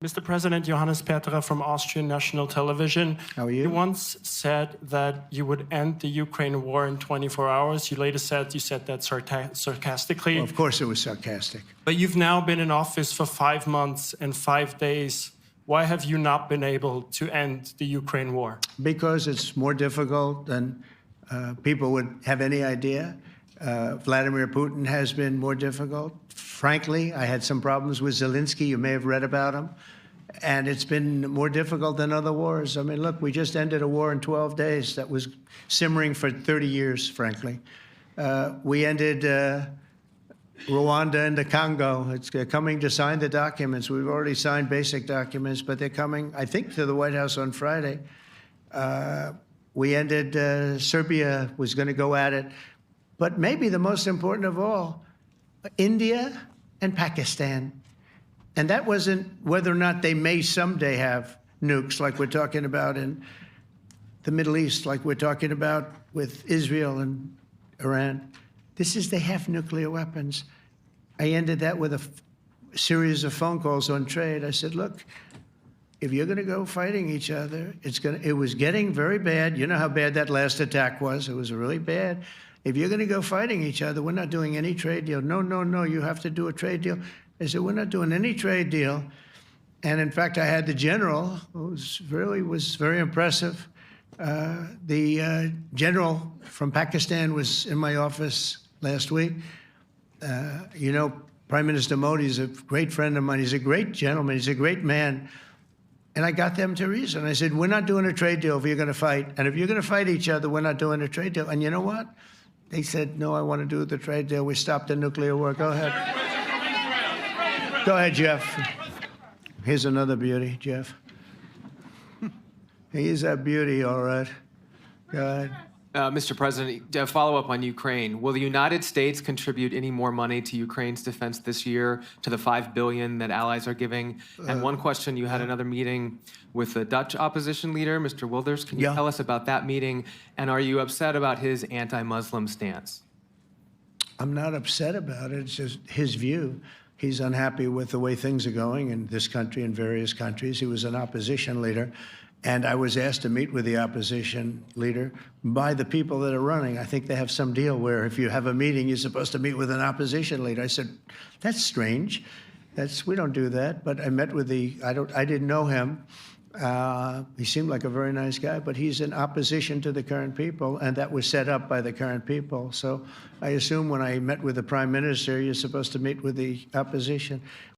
Mr. President, Johannes Petra from Austrian National Television. How are you? You once said that you would end the Ukraine war in 24 hours. You later said that sarcastically. Well, of course it was sarcastic. But you've now been in office for 5 months and 5 days. Why have you not been able to end the Ukraine war? Because it's more difficult than people would have any idea. Vladimir Putin has been more difficult. Frankly, I had some problems with Zelensky. You may have read about him. And it's been more difficult than other wars. I mean, look, we just ended a war in 12 days that was simmering for 30 years, frankly. We ended Rwanda and the Congo. It's coming to sign the documents. We've already signed basic documents, but they're coming, I think, to the White House on Friday. We ended, Serbia was going to go at it. But maybe the most important of all, India and Pakistan. And that wasn't whether or not they may someday have nukes like we're talking about in the Middle East, like we're talking about with Israel and Iran. This is they have nuclear weapons. I ended that with a series of phone calls on trade. I said, look, if you're going to go fighting each other, it was getting very bad. You know how bad that last attack was. It was really bad. If you're going to go fighting each other, we're not doing any trade deal. No, no, no, you have to do a trade deal. I said, we're not doing any trade deal. And in fact, I had the general, who was very impressive. The general from Pakistan was in my office last week. You know, Prime Minister Modi is a great friend of mine. He's a great gentleman. He's a great man. And I got them to reason. I said, we're not doing a trade deal if you're going to fight. And if you're going to fight each other, we're not doing a trade deal. And you know what? They said, no, I want to do the trade deal. We stopped the nuclear war. Go ahead. Go ahead, Jeff. Here's another beauty, Jeff. He's a beauty, all right. Go ahead. Mr. President, to follow up on Ukraine, will the United States contribute any more money to Ukraine's defense this year to the $5 billion that allies are giving? And one question, you had another meeting with the Dutch opposition leader, Mr. Wilders. Can you tell us about that meeting? And are you upset about his anti-Muslim stance? I'm not upset about it. It's just his view. He's unhappy with the way things are going in this country and various countries. He was an opposition leader. And I was asked to meet with the opposition leader by the people that are running. I think they have some deal where if you have a meeting, you're supposed to meet with an opposition leader. I said, that's strange. We don't do that. But I met with I didn't know him. He seemed like a very nice guy, but he's in opposition to the current people, and that was set up by the current people. So I assume when I met with the prime minister, you're supposed to meet with the opposition.